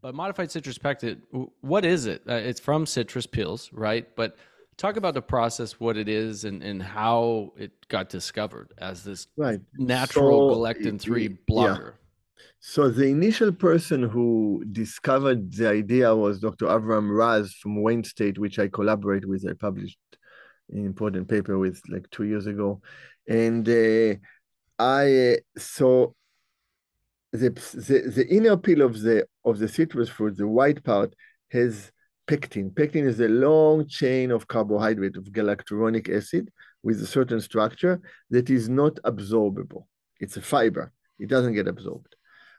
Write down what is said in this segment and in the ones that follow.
But modified citrus pectin, what is it? It's from citrus pills, right? But talk about the process, what it is, and how it got discovered as this Right. natural So, galectin-3 yeah. blocker. So the initial person who discovered the idea was Dr. Avram Raz from Wayne State, which I collaborate with. I published an important paper with like 2 years ago. And so the inner peel of the citrus fruit, the white part, has pectin. Pectin is a long chain of carbohydrate of galacturonic acid with a certain structure that is not absorbable. It's a fiber. It doesn't get absorbed.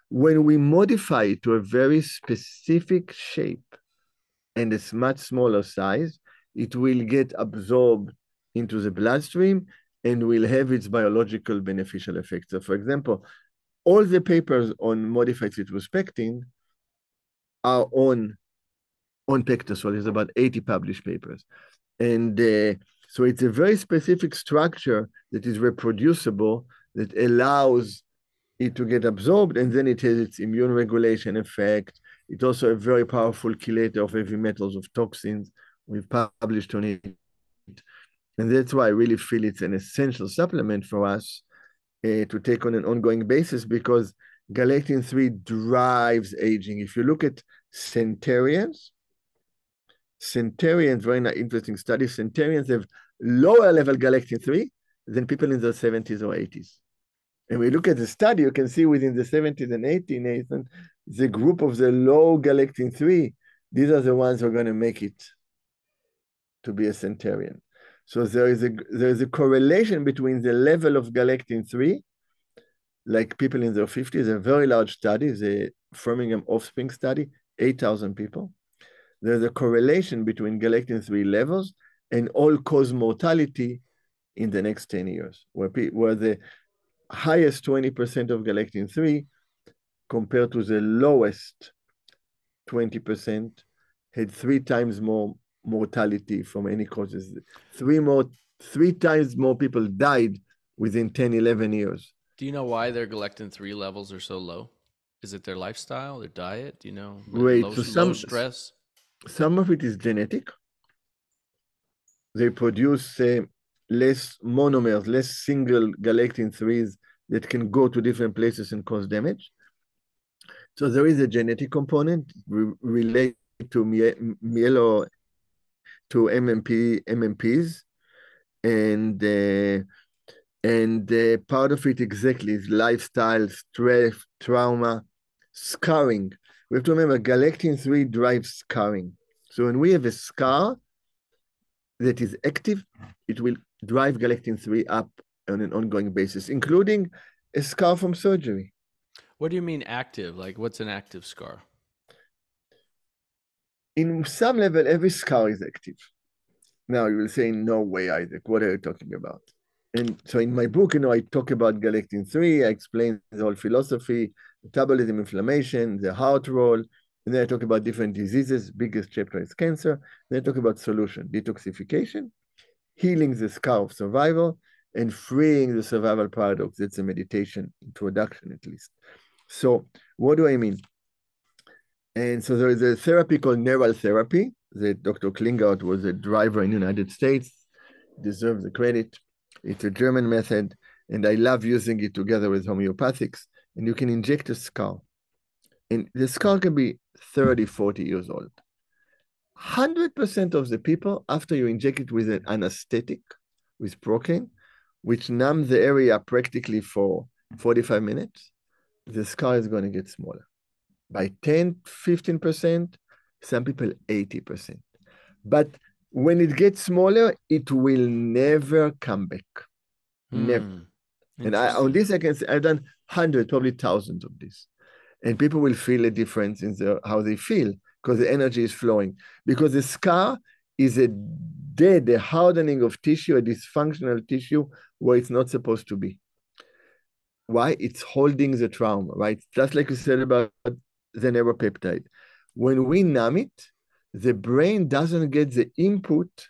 When we modify it to a very specific shape and a much smaller size, it will get absorbed into the bloodstream and will have its biological beneficial effects. So, for example, all the papers on modified citrus pectin are on pectosol. There's about 80 published papers. And so it's a very specific structure that is reproducible that allows it to get absorbed, and then it has its immune regulation effect. It's also a very powerful chelator of heavy metals, of toxins. We've published on it. And that's why I really feel it's an essential supplement for us to take on an ongoing basis, because galectin-3 drives aging. If you look at centenarians, very interesting study, centenarians have lower level galectin-3 than people in their 70s or 80s. And we look at the study, you can see within the 70s and 80s, Nathan, the group of the low galectin-3, these are the ones who are going to make it to be a centenarian. So there is a correlation between the level of galectin-3, like people in their 50s, a very large study, the Framingham Offspring study, 8,000 people. There's a correlation between galectin-3 levels and all-cause mortality in the next 10 years, where the highest 20% of galectin-3 compared to the lowest 20% had 3 times more mortality from any causes. 3 times more people died within 10, 11 years. Do you know why their galectin-3 levels are so low? Is it their lifestyle, their diet? Do you know? Great. Low stress? Some of it is genetic. They produce less monomers, less single galectin-3s that can go to different places and cause damage. So there is a genetic component related to MMPs, and part of it exactly is lifestyle, stress, trauma, scarring. We have to remember galectin-3 drives scarring. So when we have a scar that is active, it will drive galectin-3 up on an ongoing basis, including a scar from surgery. What do you mean active? Like, what's an active scar? In some level, every scar is active. Now you will say, no way, Isaac, what are you talking about? And so in my book, I talk about galectin-3, I explain the whole philosophy, metabolism, inflammation, the heart role, and then I talk about different diseases. Biggest chapter is cancer. Then I talk about solution, detoxification, healing the scar of survival, and freeing the survival paradox. That's a meditation introduction, at least. So what do I mean? And so there is a therapy called neural therapy that Dr. Klingart was a driver in the United States, deserves the credit. It's a German method, and I love using it together with homeopathics. And you can inject a scar. And the scar can be 30, 40 years old. 100% of the people, after you inject it with an anesthetic, with Procaine, which numbs the area practically for 45 minutes, the scar is going to get smaller. By 10, 15%, some people 80%. But when it gets smaller, it will never come back. Never. And on this, I can say I've done hundreds, probably thousands of this. And people will feel a difference in how they feel because the energy is flowing. Because the scar is a hardening of tissue, a dysfunctional tissue where it's not supposed to be. Why? It's holding the trauma, right? Just like you said about the neuropeptide. When we numb it, the brain doesn't get the input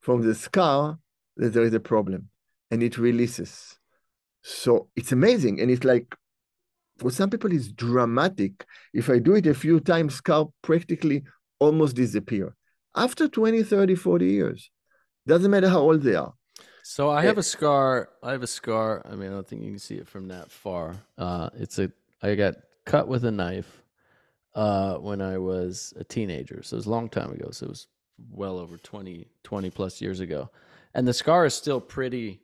from the scar that there is a problem, and it releases. So it's amazing. And it's like For some people, it's dramatic. If I do it a few times, scar practically almost disappear. After 20, 30, 40 years, doesn't matter how old they are. So I Eh, have a scar. I have a scar. I mean, I don't think you can see it from that far. I got cut with a knife when I was a teenager. So it was a long time ago. So it was well over 20 plus years ago. And the scar is still pretty,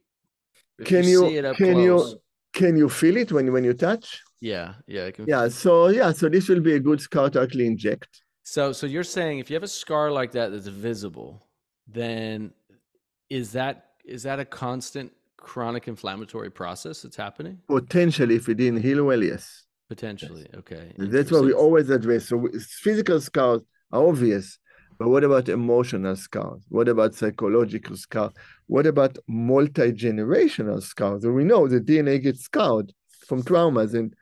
if you Can see you it up can close. you can you feel it when you touch? Yeah, I can. So this will be a good scar to actually inject. So you're saying if you have a scar like that that's visible, then is that a constant chronic inflammatory process that's happening? Potentially, if it didn't heal well, yes. Potentially. Okay, That's what we interesting. always address. So physical scars are obvious, but what about emotional scars? What about psychological scars? What about multi-generational scars? So we know the DNA gets scarred from traumas and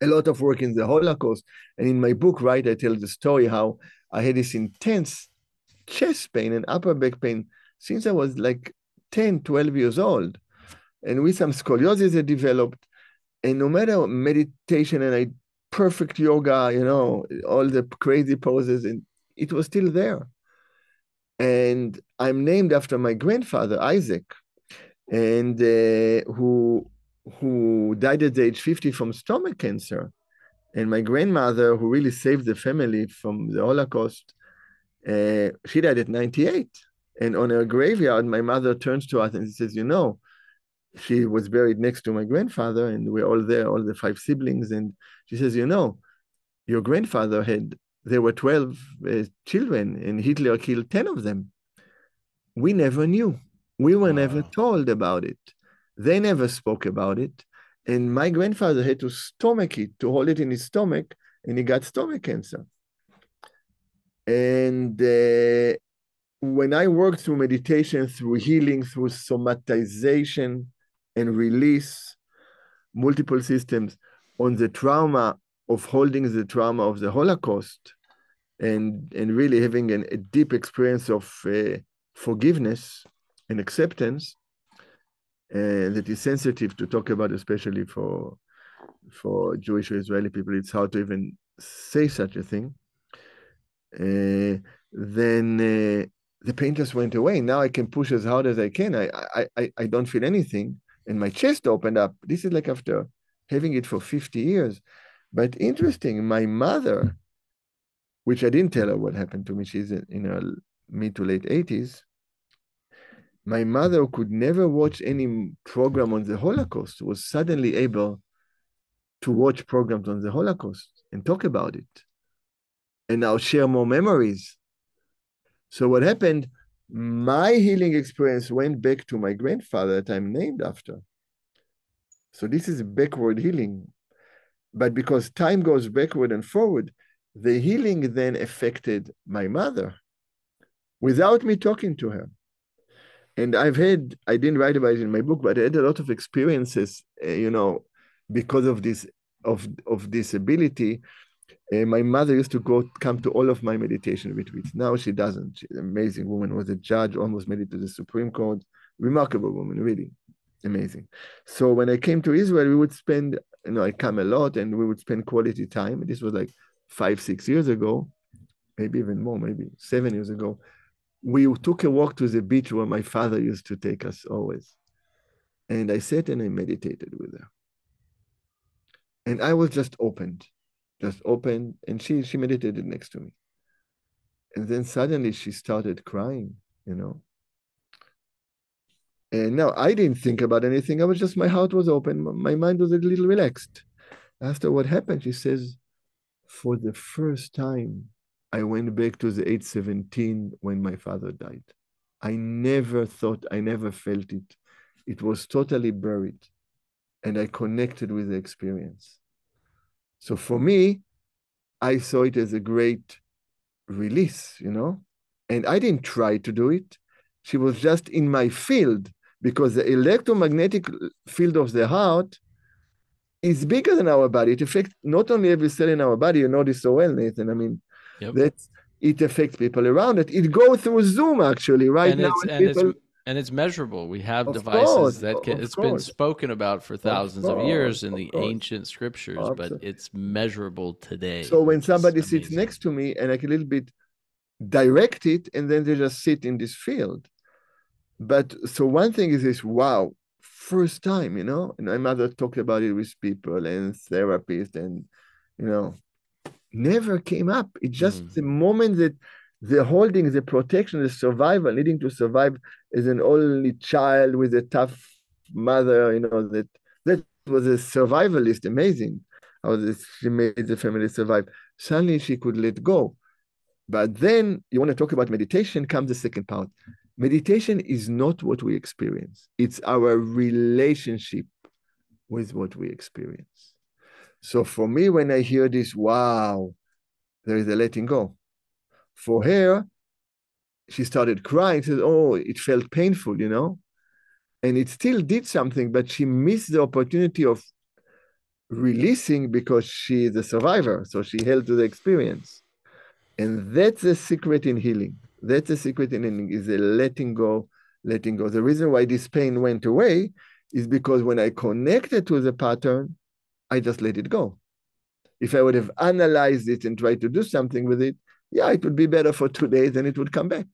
a lot of work in the Holocaust. And in my book, right, I tell the story how I had this intense chest pain and upper back pain since I was like 10, 12 years old. And with some scoliosis that developed, and no matter meditation and I perfect yoga, all the crazy poses, and it was still there. And I'm named after my grandfather, Isaac, and who died at age 50 from stomach cancer. And my grandmother, who really saved the family from the Holocaust, she died at 98. And on her graveyard, my mother turns to us and she says, she was buried next to my grandfather, and we're all there, all the five siblings. And she says, your grandfather there were 12 children, and Hitler killed 10 of them. We never knew. We were never Wow. told about it. They never spoke about it. And my grandfather had to stomach it, to hold it in his stomach, and he got stomach cancer. And when I worked through meditation, through healing, through somatization and release, multiple systems on the trauma of holding the trauma of the Holocaust and really having a deep experience of forgiveness and acceptance that is sensitive to talk about, especially for Jewish or Israeli people. It's hard to even say such a thing. Then the pain just went away. Now I can push as hard as I can. I don't feel anything, and my chest opened up. This is like after having it for 50 years. But interesting, my mother, which I didn't tell her what happened to me, she's in her mid to late 80s. My mother could never watch any program on the Holocaust, was suddenly able to watch programs on the Holocaust and talk about it, and now share more memories. So what happened? My healing experience went back to my grandfather that I'm named after. So this is backward healing. But because time goes backward and forward, the healing then affected my mother without me talking to her. And I didn't write about it in my book, but I had a lot of experiences, because of this ability. My mother used to come to all of my meditation retreats. Now she doesn't. She's an amazing woman, was a judge, almost made it to the Supreme Court. Remarkable woman, really amazing. So when I came to Israel, we would spend, I come a lot and we would spend quality time. This was like 5, 6 years ago, maybe even more, maybe 7 years ago. We took a walk to the beach where my father used to take us always. And I sat and I meditated with her. And I was just opened, and she meditated next to me. And then suddenly she started crying. And now I didn't think about anything. My heart was open. My mind was a little relaxed. After what happened, she says, for the first time, I went back to the 817 when my father died. I never felt it. It was totally buried. And I connected with the experience. So for me, I saw it as a great release. And I didn't try to do it. She was just in my field because the electromagnetic field of the heart is bigger than our body. It affects not only every cell in our body, you know this so well, Nathan. I mean, Yep. it affects people around it. It goes through Zoom actually right And now. it's And and it's people, And it's measurable. We have Of devices course, that can, of it's been course, spoken about for of thousands of course, years in of the course. ancient scriptures, but Absolutely. it's measurable today, So when which is somebody sits amazing. next to me and I can a little bit direct it, and then they just sit in this field. But so one thing is this, wow, first time, you know, and my mother talked about it with people and therapists, and, you know, never came up. It's just the moment that the holding, the protection, the survival, needing to survive as an only child with a tough mother, you know, that was a survivalist, amazing how she made the family survive. Suddenly she could let go. But then you want to talk about meditation, comes the second part. Meditation is not what we experience. It's our relationship with what we experience. So for me, when I hear this, wow, there is a letting go. For her, she started crying. She said, oh, it felt painful, you know? And it still did something, but she missed the opportunity of releasing because she is a survivor. So she held to the experience. And that's the secret in healing. That's the secret in healing, is a letting go, letting go. The reason why this pain went away is because when I connected to the pattern, I just let it go. If I would have analyzed it and tried to do something with it, yeah, it would be better for 2 days and it would come back.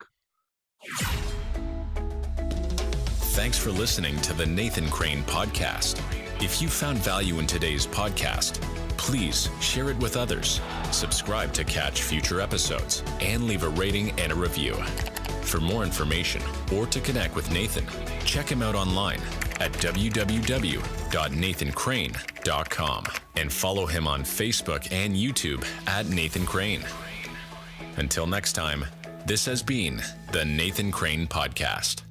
Thanks for listening to the Nathan Crane Podcast. If you found value in today's podcast, please share it with others, subscribe to catch future episodes, and leave a rating and a review. For more information or to connect with Nathan, check him out online at www.nathancrane.com and follow him on Facebook and YouTube at Nathan Crane. Until next time, this has been the Nathan Crane Podcast.